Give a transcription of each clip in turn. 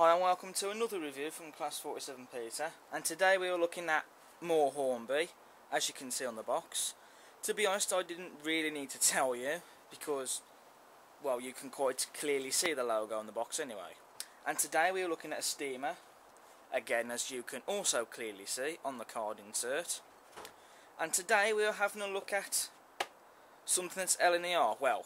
Hi and welcome to another review from Class 47 Peter, and today we are looking at more Hornby, as you can see on the box. To be honest, I didn't really need to tell you because, well, you can quite clearly see the logo on the box anyway. And today we are looking at a steamer, again as you can also clearly see on the card insert. And today we are having a look at something that's LNER. Well,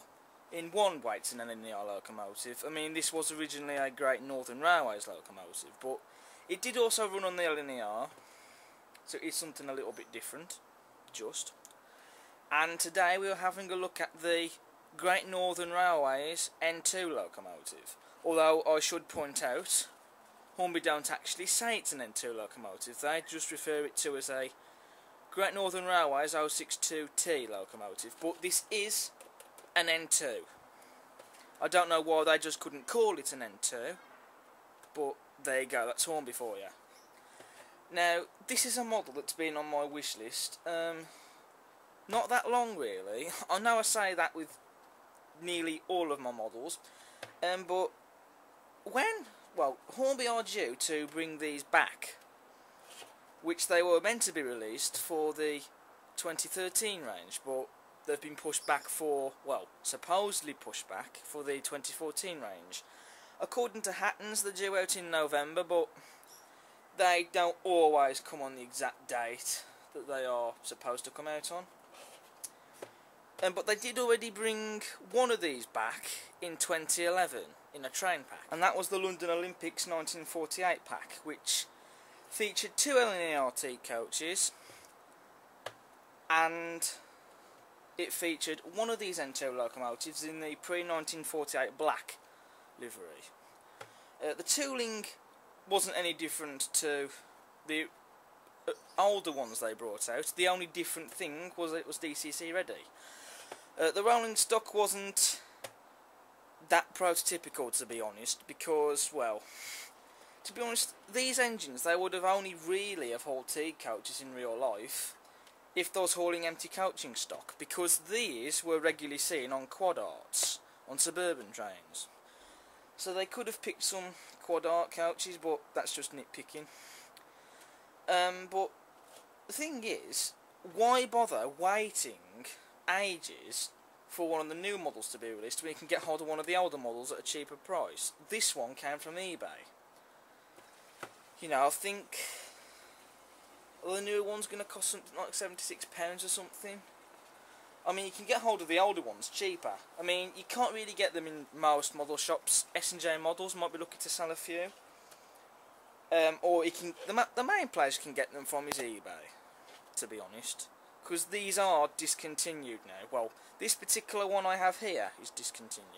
in one way it's an LNER locomotive. I mean, this was originally a Great Northern Railways locomotive, but it did also run on the LNER, so it's something a little bit different, just. And today we are having a look at the Great Northern Railways N2 locomotive. Although I should point out, Hornby don't actually say it's an N2 locomotive, they just refer it to as a Great Northern Railways 062T locomotive, but this is an N2. I don't know why they just couldn't call it an N2, but there you go, that's Hornby for you. Now, this is a model that's been on my wish list, not that long really. I know I say that with nearly all of my models, but Hornby are due to bring these back, which they were meant to be released for the 2013 range, but they've been pushed back for, well, supposedly pushed back for the 2014 range. According to Hattons, they're due out in November, but they don't always come on the exact date that they are supposed to come out on. But they did already bring one of these back in 2011 in a train pack, and that was the London Olympics 1948 pack, which featured two LNERT coaches, and it featured one of these N2 locomotives in the pre-1948 black livery. The tooling wasn't any different to the older ones they brought out. The only different thing was it was DCC ready. The rolling stock wasn't that prototypical, to be honest, because, well, to be honest, these engines, they would have only really have hauled T coaches in real life if they was hauling empty coaching stock, because these were regularly seen on quad arts, on suburban trains. So they could have picked some quad art coaches, but that's just nitpicking. But the thing is, why bother waiting ages for one of the new models to be released when you can get hold of one of the older models at a cheaper price? This one came from eBay. You know, I think the newer one's going to cost something like £76 or something. I mean, you can get hold of the older ones cheaper. I mean, you can't really get them in most model shops. S&J Models might be looking to sell a few. Or you can, the main place you can get them from is eBay, to be honest. Because these are discontinued now. Well, this particular one I have here is discontinued.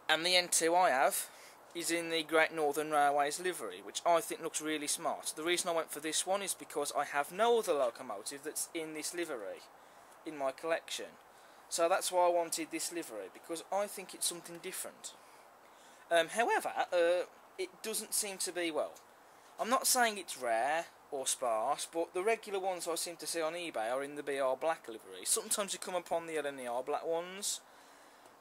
And the N2 I have is in the Great Northern Railways livery, which I think looks really smart. The reason I went for this one is because I have no other locomotive that's in this livery in my collection. So that's why I wanted this livery, because I think it's something different. However, it doesn't seem to be, well, I'm not saying it's rare or sparse, but the regular ones I seem to see on eBay are in the BR black livery. Sometimes you come upon the LNER black ones,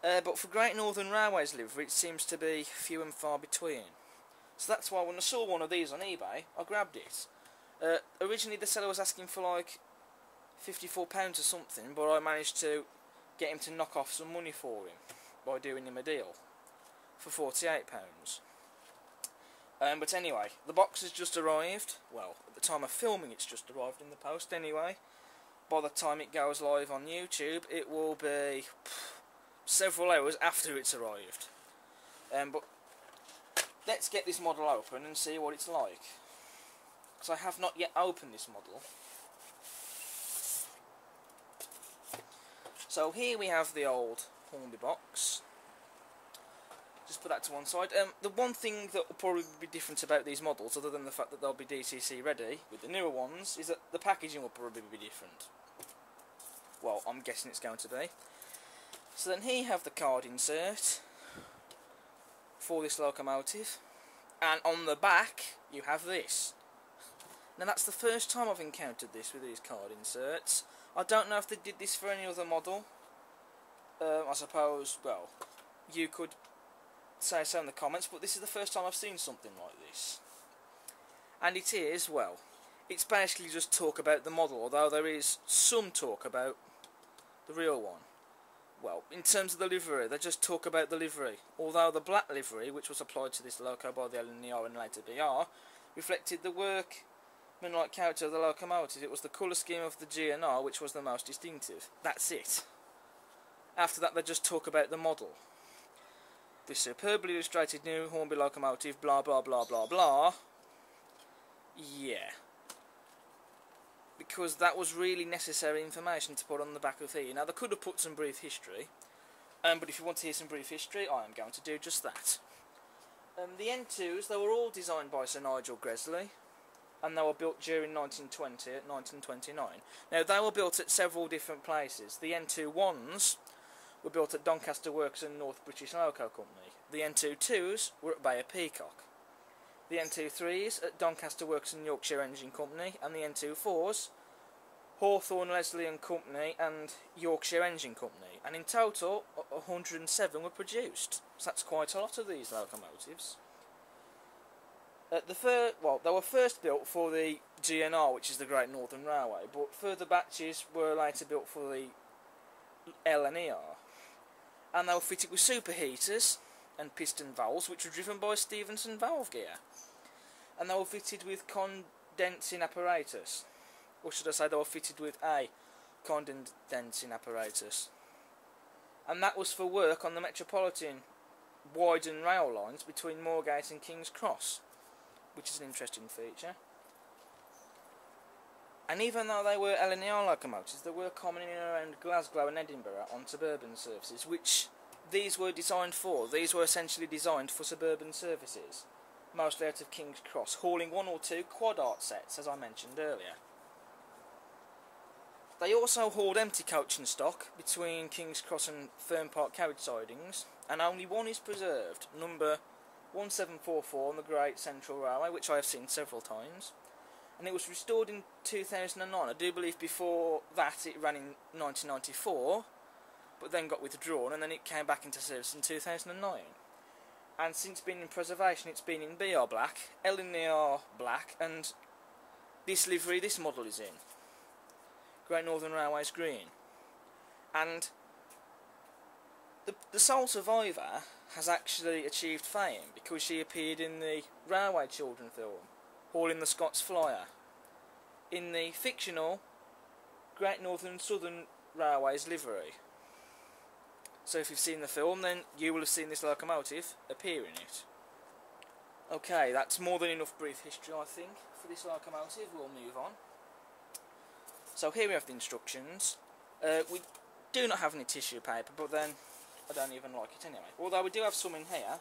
but for Great Northern Railways livery it seems to be few and far between. So that's why when I saw one of these on eBay, I grabbed it. Originally the seller was asking for like £54 or something, but I managed to get him to knock off some money for him by doing him a deal for £48. But anyway, the box has just arrived. Well, at the time of filming it's just arrived in the post anyway. By the time it goes live on YouTube, it will be several hours after it's arrived. But let's get this model open and see what it's like, because I have not yet opened this model. So here we have the old Hornby box. Just put that to one side. The one thing that will probably be different about these models, other than the fact that they'll be DCC ready with the newer ones, is that the packaging will probably be different. Well, I'm guessing it's going to be. So then here you have the card insert for this locomotive, and on the back you have this. Now that's the first time I've encountered this with these card inserts. I don't know if they did this for any other model. I suppose, well, you could say so in the comments, but this is the first time I've seen something like this. And it is, well, it's basically just talk about the model, although there is some talk about the real one. Well, in terms of the livery, they just talk about the livery, although the black livery, which was applied to this loco by the GNR and later BR, reflected the workmanlike character of the locomotive. It was the colour scheme of the GNR which was the most distinctive. That's it. After that they just talk about the model. The superbly illustrated new Hornby locomotive, blah blah blah blah blah. Yeah. Because that was really necessary information to put on the back of here. Now they could have put some brief history, but if you want to hear some brief history, I am going to do just that. The N2s, they were all designed by Sir Nigel Gresley, and they were built during 1920 at 1929. Now they were built at several different places. The N2-1s were built at Doncaster Works and North British Loco Company. The N2-2s were at Bayer Peacock. The N2-3s at Doncaster Works and Yorkshire Engine Company, and the N2-4s, Hawthorne, Leslie and Company and Yorkshire Engine Company. And in total, 107 were produced. So that's quite a lot of these locomotives. They were first built for the GNR, which is the Great Northern Railway, but further batches were later built for the LNER. And they were fitted with superheaters and piston valves, which were driven by Stephenson valve gear. And they were fitted with condensing apparatus. Or should I say they were fitted with a condensing apparatus. And that was for work on the Metropolitan widened rail lines between Moorgate and King's Cross, which is an interesting feature. And even though they were LNER locomotives, they were common in and around Glasgow and Edinburgh on suburban services, which these were designed for. These were essentially designed for suburban services, mostly out of King's Cross, hauling one or two quad art sets, as I mentioned earlier. They also hauled empty coaching stock between King's Cross and Fern Park carriage sidings, and only one is preserved, number 1744 on the Great Central Railway, which I have seen several times. And it was restored in 2009. I do believe before that it ran in 1994, but then got withdrawn, and then it came back into service in 2009. And since being in preservation, it's been in BR black, LNER black, and this livery this model is in. Great Northern Railway's green. And the sole survivor has actually achieved fame because she appeared in the Railway Children film, hauling the Scots Flyer, in the fictional Great Northern Southern Railway's livery. So if you've seen the film, then you will have seen this locomotive appear in it. Okay, that's more than enough brief history, I think, for this locomotive. We'll move on. So here we have the instructions. We do not have any tissue paper, but then I don't even like it anyway. Although we do have some in here.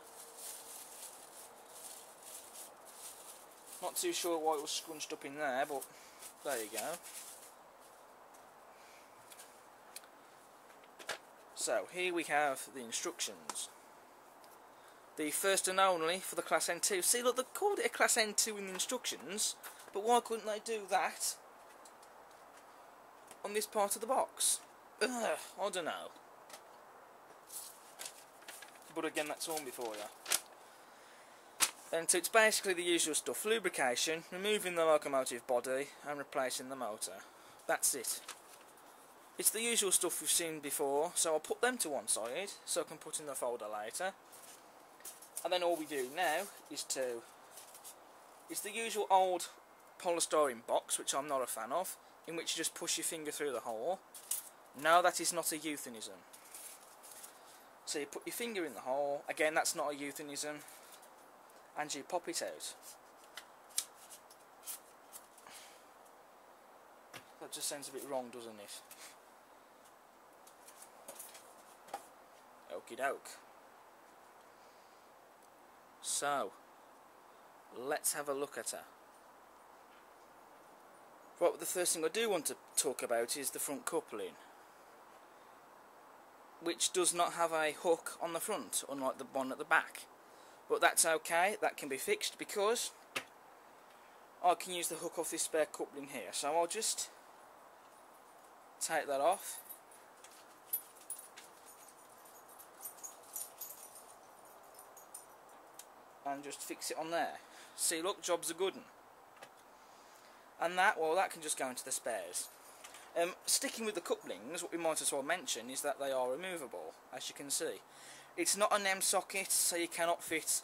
Not too sure why it was scrunched up in there, but there you go. So here we have the instructions. The first and only for the Class N2. See, look, they called it a Class N2 in the instructions, but why couldn't they do that on this part of the box? Ugh, I don't know. But again, that's Hornby for you. And so it's basically the usual stuff: lubrication, removing the locomotive body and replacing the motor. That's it. It's the usual stuff we've seen before, so I'll put them to one side so I can put in the folder later. And then all we do now is it's the usual old polystyrene box, which I'm not a fan of, in which you just push your finger through the hole. No, that is not a euphemism. So you put your finger in the hole, again that's not a euphemism, and you pop it out. That just sounds a bit wrong, doesn't it? Okie doke. So, let's have a look at her. Right, the first thing I do want to talk about is the front coupling, which does not have a hook on the front, unlike the one at the back. But that's okay, that can be fixed because I can use the hook off this spare coupling here. So I'll just take that off. and just fix it on there. See, look, job's a good one. And that, well, that can just go into the spares. Sticking with the couplings, what we might as well mention is that they are removable, as you can see. It's not an M socket, so you cannot fit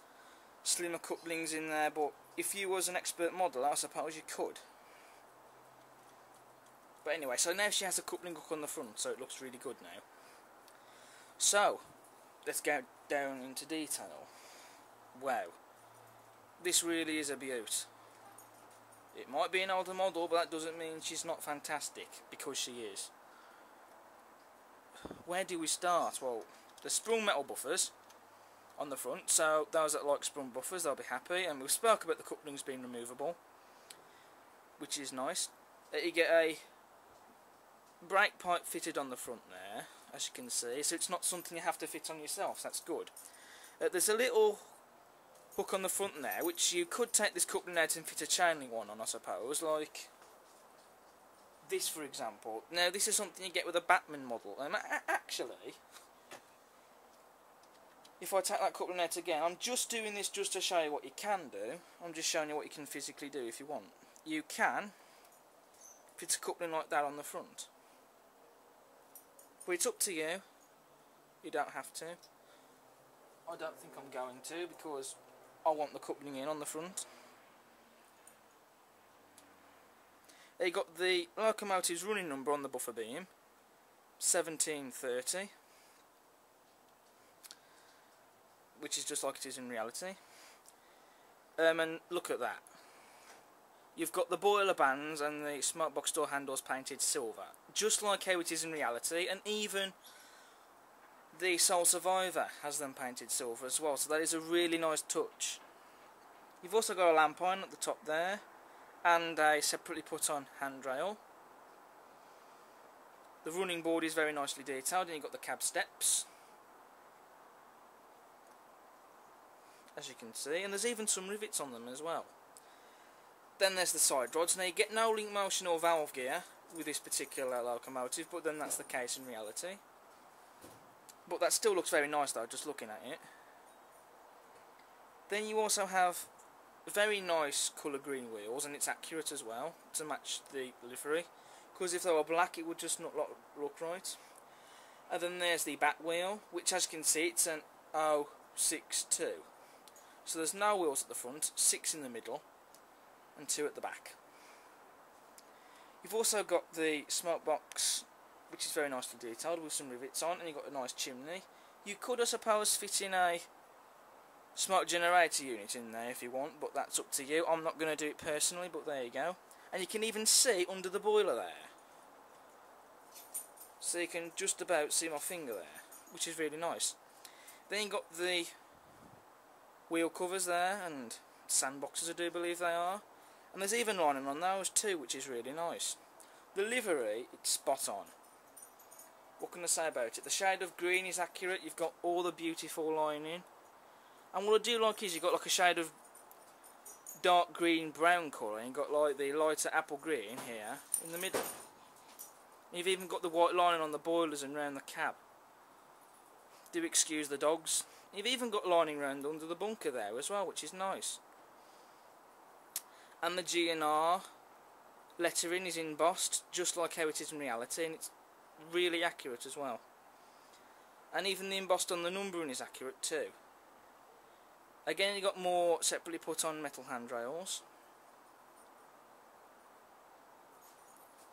slimmer couplings in there, but if you was an expert modeler, I suppose you could. But anyway, so now she has a coupling hook on the front, so it looks really good now. So, let's go down into detail. Wow. This really is a beaut. It might be an older model, but that doesn't mean she's not fantastic, because she is. Where do we start? Well, the sprung metal buffers on the front, so those that like sprung buffers, they'll be happy. And we spoke about the couplings being removable, which is nice. You get a brake pipe fitted on the front there, as you can see, so it's not something you have to fit on yourself, so that's good. There's a little hook on the front there, which you could take this coupling out and fit a chain link one on, I suppose, like this for example. Now this is something you get with a Batman model, and actually, if I take that coupling out again, I'm just doing this just to show you what you can do. I'm just showing you what you can physically do if you want. You can fit a coupling like that on the front, but it's up to you. You don't have to. I don't think I'm going to, because I want the coupling in on the front. You got the locomotive's running number on the buffer beam, 1730, which is just like it is in reality. And look at that. You've got the boiler bands and the smoke box door handles painted silver, just like how it is in reality, and even the Sole Survivor has them painted silver as well, so that is a really nice touch. You've also got a lamp iron at the top there, and a separately put on handrail. The running board is very nicely detailed, and you've got the cab steps, as you can see, and there's even some rivets on them as well. Then there's the side rods. Now you get no link motion or valve gear with this particular locomotive, but then that's the case in reality. But that still looks very nice though, just looking at it. Then you also have very nice colour green wheels, and it's accurate as well to match the livery, because if they were black it would just not look right. And then there's the back wheel, which as you can see it's an 062. So there's no wheels at the front, 6 in the middle and 2 at the back. You've also got the smoke box, which is very nicely detailed with some rivets on, and you've got a nice chimney. You could, I suppose, fit in a smoke generator unit in there if you want, but that's up to you. I'm not going to do it personally, but there you go. And you can even see under the boiler there, so you can just about see my finger there, which is really nice. Then you've got the wheel covers there, and sandboxes I do believe they are, and there's even lining on those too, which is really nice. The livery, it's spot on. What can I say about it? The shade of green is accurate. You've got all the beautiful lining, and what I do like is you've got like a shade of dark green brown colour, and you've got like the lighter apple green here in the middle. And you've even got the white lining on the boilers and round the cab. Do excuse the dogs. You've even got lining round under the bunker there as well, which is nice. And the GNR lettering is embossed just like how it is in reality, and it's really accurate as well. And even the embossed on the numbering is accurate too. Again, you've got more separately put on metal handrails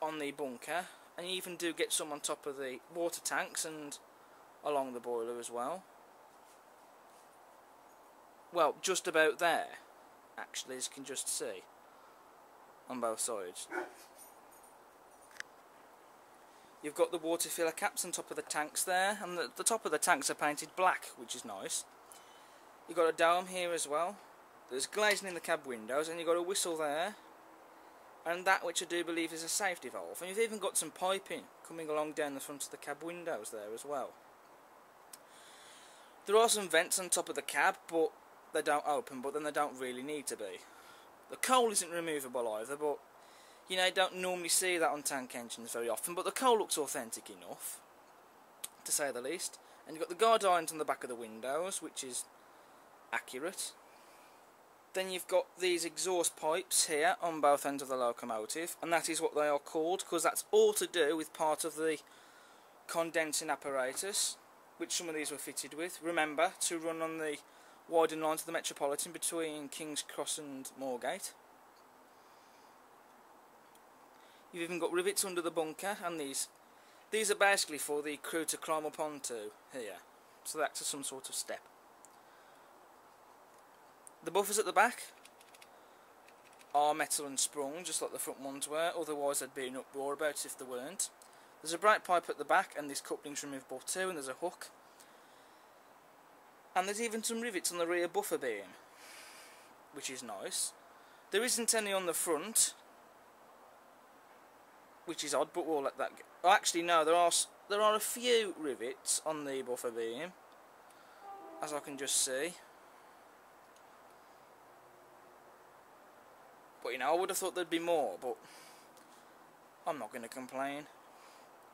on the bunker, and you even do get some on top of the water tanks and along the boiler as well. Well, just about there, actually, as you can just see, on both sides. You've got the water filler caps on top of the tanks there, and the top of the tanks are painted black, which is nice. You've got a dome here as well. There's glazing in the cab windows, and you've got a whistle there, and that which I do believe is a safety valve. And you've even got some piping coming along down the front of the cab windows there as well. There are some vents on top of the cab, but they don't open, but then they don't really need to be. The coal isn't removable either, but you know, you don't normally see that on tank engines very often, but the coal looks authentic enough, to say the least. And you've got the guard irons on the back of the windows, which is accurate. Then you've got these exhaust pipes here on both ends of the locomotive, and that is what they are called because that's all to do with part of the condensing apparatus, which some of these were fitted with. Remember to run on the widened lines of the Metropolitan between King's Cross and Moorgate. You've even got rivets under the bunker, and these are basically for the crew to climb up onto here, so that's some sort of step. The buffers at the back are metal and sprung, just like the front ones were, otherwise there'd be an uproar about it if they weren't. There's a brake pipe at the back, and this coupling's removable too, and there's a hook. And there's even some rivets on the rear buffer beam, which is nice. There isn't any on the front, which is odd, but we'll let that go. Oh, actually no, there are a few rivets on the buffer beam, as I can just see. But you know, I would have thought there'd be more, but I'm not going to complain.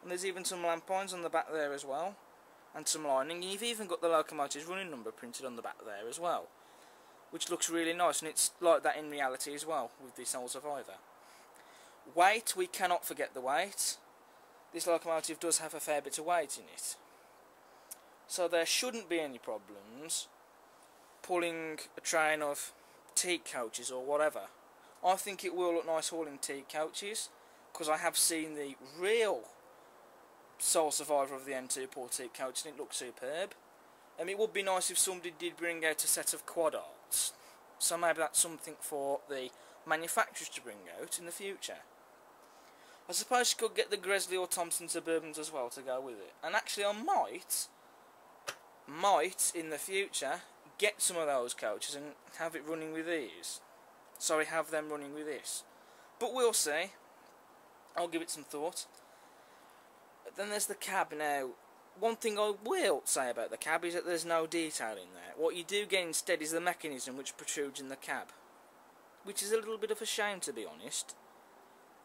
And there's even some lamp irons on the back there as well, and some lining. You've even got the locomotive's running number printed on the back there as well, which looks really nice, and it's like that in reality as well with the Sole Survivor. Weight, we cannot forget the weight. This locomotive does have a fair bit of weight in it, so there shouldn't be any problems pulling a train of teak coaches or whatever. I think it will look nice hauling teak coaches, because I have seen the real Sole Survivor of the N2 pull teak coach, and it looks superb. It would be nice if somebody did bring out a set of quad arts, so maybe that's something for the manufacturers to bring out in the future. I suppose you could get the Gresley or Thompson Suburbans as well to go with it. And actually I might in the future get some of those coaches and have it running with these. Sorry, have them running with this. But we'll see. I'll give it some thought. Then there's the cab now. One thing I will say about the cab is that there's no detail in there. What you do get instead is the mechanism which protrudes in the cab, which is a little bit of a shame, to be honest.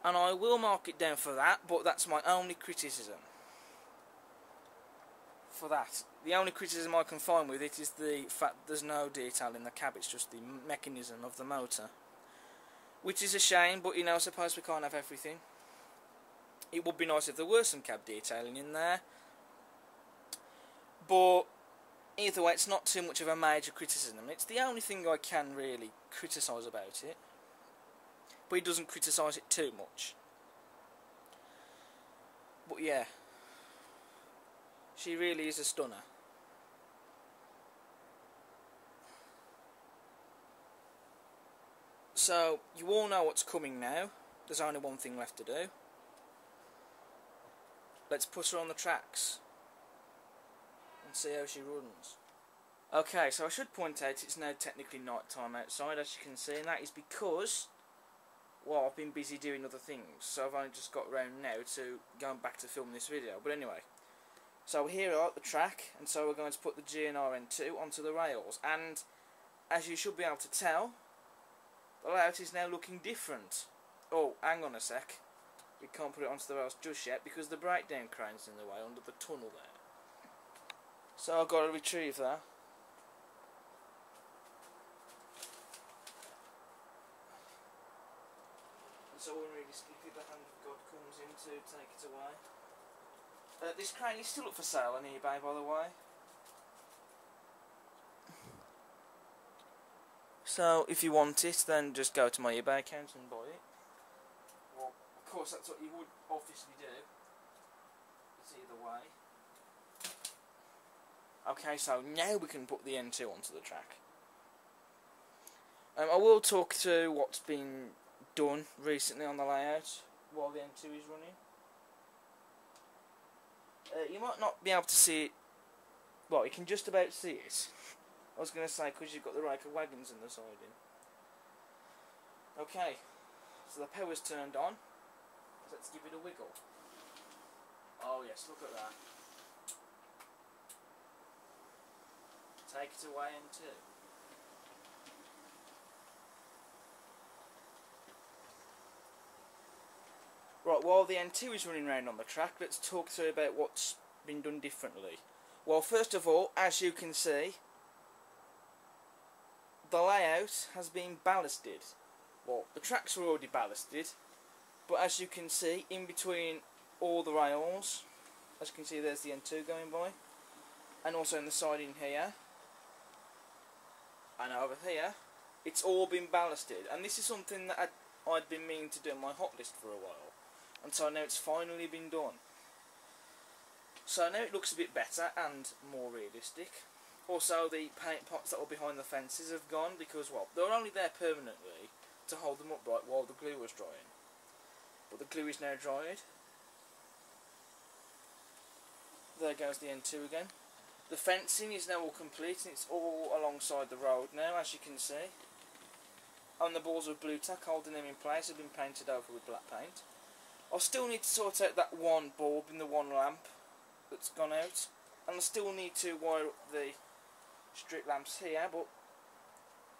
And I will mark it down for that, but that's my only criticism for that. The only criticism I can find with it is the fact there's no detail in the cab, it's just the mechanism of the motor. Which is a shame, but you know, I suppose we can't have everything. It would be nice if there were some cab detailing in there. But either way, it's not too much of a major criticism. It's the only thing I can really criticise about it. But he doesn't criticise it too much. But yeah, she really is a stunner. So, you all know what's coming now. There's only one thing left to do. Let's put her on the tracks and see how she runs. Okay, so I should point out it's now technically night time outside, as you can see, and that is because, well, I've been busy doing other things, so I've only just got around now to going back to film this video. But anyway, so here we are at the track, and so we're going to put the GNR N2 onto the rails, and as you should be able to tell, the layout is now looking different. Oh, hang on a sec. We can't put it onto the rails just yet because the breakdown crane's in the way under the tunnel there. So I've got to retrieve that. And so when really sticky, the hand of God comes in to take it away. This crane is still up for sale on eBay, by the way. So if you want it, then just go to my eBay account and buy it. Well, of course that's what you would obviously do. It's either way. Okay, so now we can put the N2 onto the track. I will talk through what's been done recently on the layout while the N2 is running. You might not be able to see it. Well, you can just about see it. I was going to say because you've got the Riker wagons in the siding. Okay, so the power's turned on. So let's give it a wiggle. Oh yes, look at that. Take it away N2. Right, while the N2 is running around on the track, let's talk through about what's been done differently. Well, first of all, as you can see, the layout has been ballasted. Well, the tracks were already ballasted, but as you can see, in between all the rails, as you can see there's the N2 going by, and also in the siding here, and over here, it's all been ballasted. And this is something that I'd been meaning to do on my hot list for a while, and so now it's finally been done. So now it looks a bit better and more realistic. Also, the paint pots that were behind the fences have gone because, well, they were only there permanently to hold them upright while the glue was drying. But the glue is now dried. There goes the N2 again. The fencing is now all complete and it's all alongside the road now, as you can see. And the balls of blue tack holding them in place have been painted over with black paint. I still need to sort out that one bulb in the one lamp that's gone out. And I still need to wire up the strip lamps here, but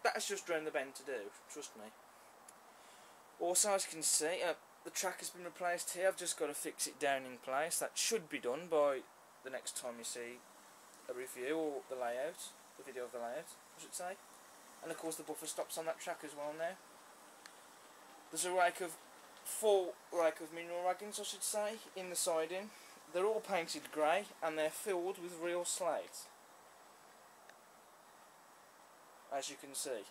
that's just round the bend to do, trust me. Also, as you can see, the track has been replaced here. I've just got to fix it down in place. That should be done by the next time you see a review or the layout, the video of the layout, I should say. And of course the buffer stops on that track as well now. There's a full rake of mineral wagons, I should say, in the siding. They're all painted grey and they're filled with real slate, as you can see.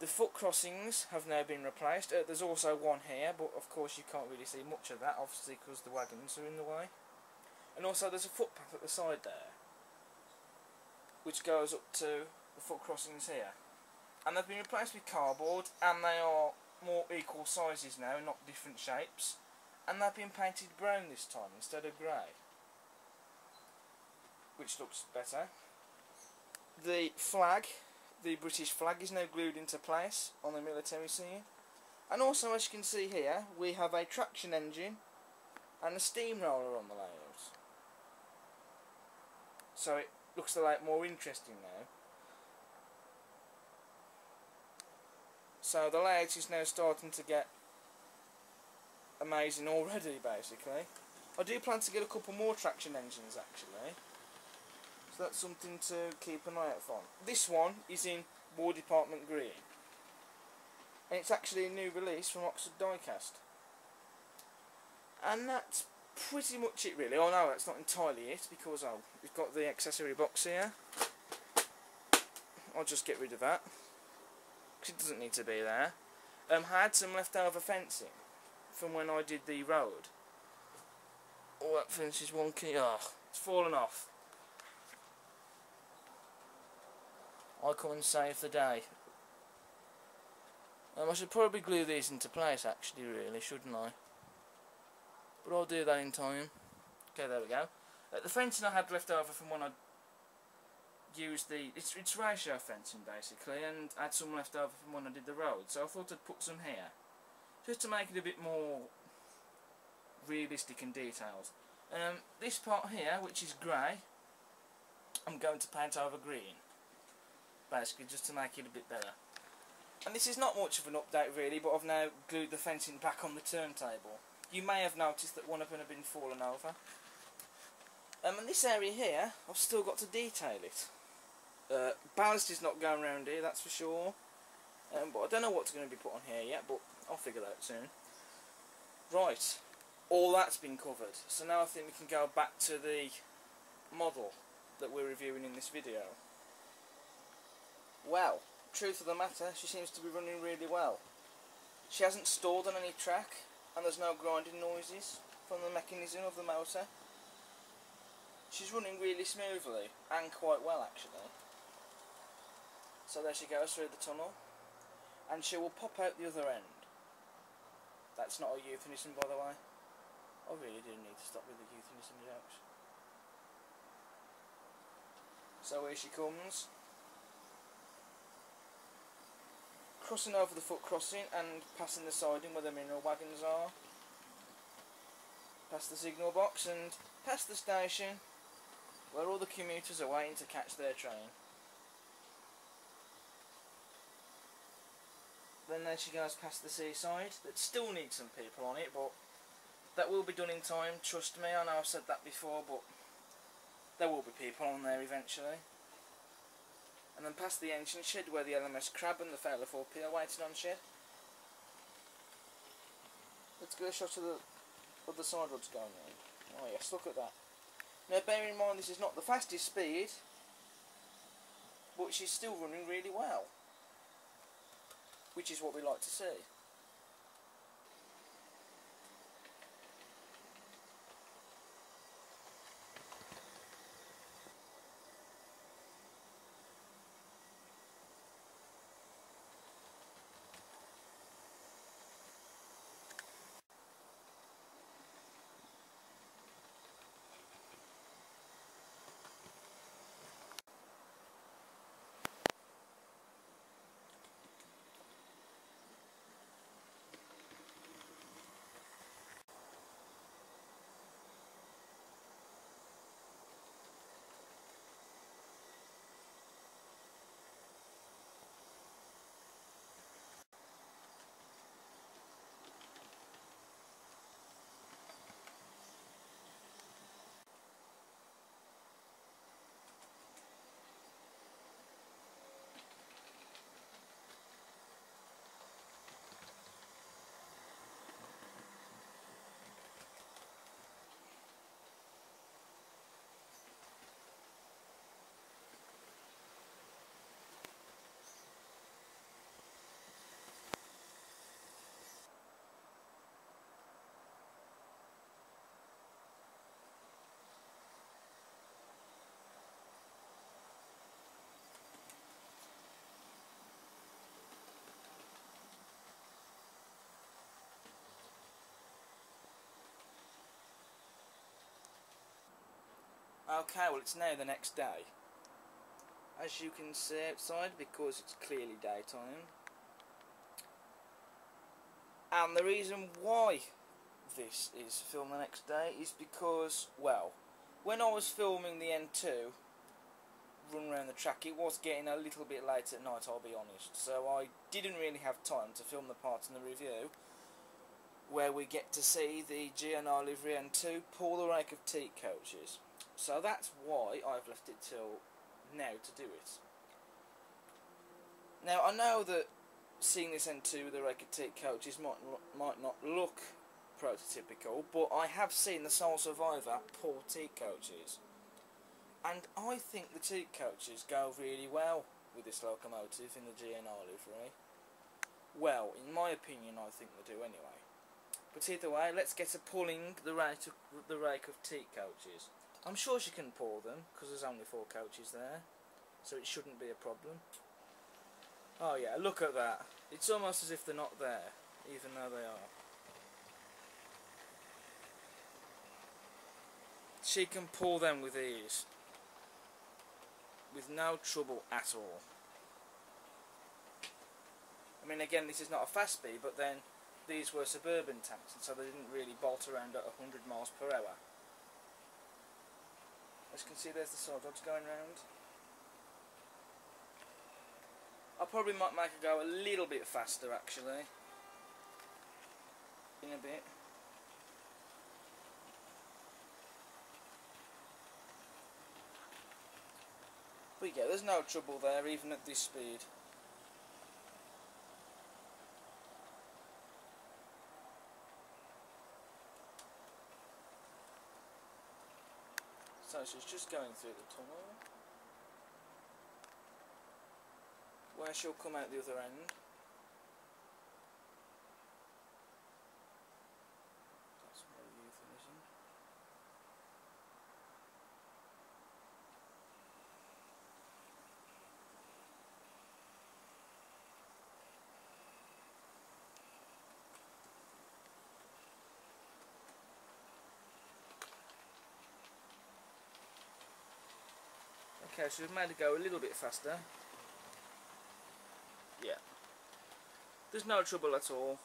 The foot crossings have now been replaced. There's also one here, but of course you can't really see much of that, obviously because the wagons are in the way. And also there's a footpath at the side there, which goes up to the foot crossings here. And they've been replaced with cardboard, and they are more equal sizes now, not different shapes. And they've been painted brown this time instead of grey, which looks better. The flag, the British flag, is now glued into place on the military scene. And also, as you can see here, we have a traction engine and a steamroller on the layout. So it looks a lot more interesting now. So the layout is now starting to get amazing already, basically. I do plan to get a couple more traction engines actually, so that's something to keep an eye out for. This one is in War Department green, and it's actually a new release from Oxford Diecast. And that's pretty much it really. Oh no, that's not entirely it, because we've got the accessory box here. I'll just get rid of that, because it doesn't need to be there. I had some leftover fencing from when I did the road. Oh, that fence is wonky. Oh, it's fallen off. I come and save the day. I should probably glue these into place actually, really, shouldn't I? But I'll do that in time. Okay, there we go. The fencing I had left over from when I used it's ratio fencing basically, and I had some left over from when I did the road, so I thought I'd put some here, just to make it a bit more realistic and detailed. This part here, which is grey, I'm going to paint over green, basically just to make it a bit better. And this is not much of an update really, but I've now glued the fencing back on the turntable. You may have noticed that one of them had been fallen over. And this area here, I've still got to detail it. Ballast is not going around here, that's for sure. But I don't know what's going to be put on here yet, but I'll figure that out soon. Right, all that's been covered. So now I think we can go back to the model that we're reviewing in this video. Well, truth of the matter, she seems to be running really well. She hasn't stalled on any track, and there's no grinding noises from the mechanism of the motor. She's running really smoothly, and quite well actually. So there she goes through the tunnel, and she will pop out the other end. That's not a euphemism, by the way. I really do need to stop with the euphemism jokes. So here she comes, crossing over the foot crossing and passing the siding where the mineral wagons are, past the signal box and past the station where all the commuters are waiting to catch their train. Then there she goes past the seaside. That still needs some people on it, but that will be done in time, trust me. I know I've said that before, but there will be people on there eventually. and then past the engine shed where the LMS Crab and the Fowler 4P are waiting on shed. Let's get a shot of the other side rods going round. Oh yes, look at that. Now bear in mind this is not the fastest speed, but she's still running really well, which is what we like to see. Okay, well it's now the next day. As you can see outside, because it's clearly daytime. And the reason why this is filmed the next day is because, well, when I was filming the N2 run around the track, it was getting a little bit late at night, I'll be honest. So I didn't really have time to film the part in the review where we get to see the GNR N2 pull the rake of teak coaches. So that's why I've left it till now to do it. Now I know that seeing this N2 with the rake of teak coaches might not look prototypical, but I have seen the Sole Survivor pull teak coaches, and I think the teak coaches go really well with this locomotive in the GNR livery. Well, in my opinion, I think they do anyway. But either way, let's get to pulling the rake of teak coaches. I'm sure she can pull them, because there's only 4 coaches there, so it shouldn't be a problem. Oh yeah, look at that. It's almost as if they're not there, even though they are. She can pull them with ease, with no trouble at all. I mean, again, this is not a fast speed, but then these were suburban tanks, and so they didn't really bolt around at 100 miles per hour. As you can see, there's the side rods going round. I probably might make it go a little bit faster, actually, in a bit. But yeah, there's no trouble there, even at this speed. So she's just going through the tunnel, where she'll come out the other end. That's more euphemism. Okay, so we've made it go a little bit faster. Yeah. There's no trouble at all.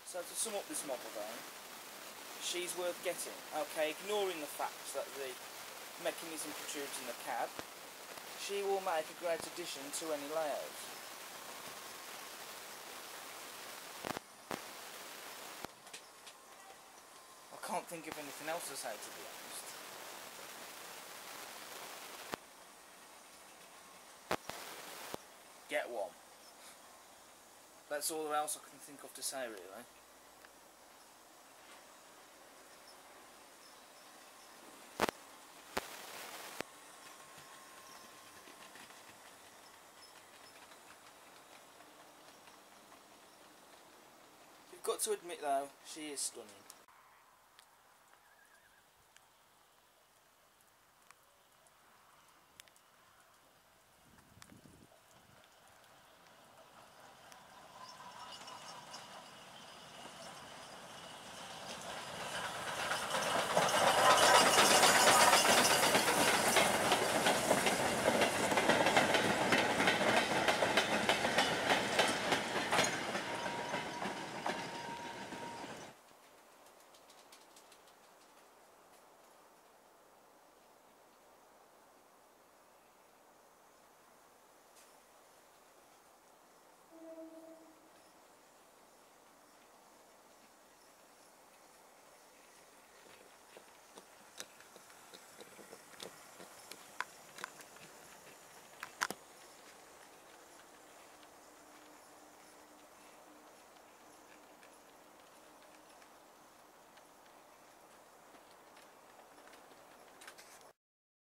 So to sum up this model then, she's worth getting. Okay, ignoring the fact that the mechanism protrudes in the cab, she will make a great addition to any layout. I can't think of anything else to say, to be honest. Get one. That's all else I can think of to say, really. You've got to admit though, she is stunning.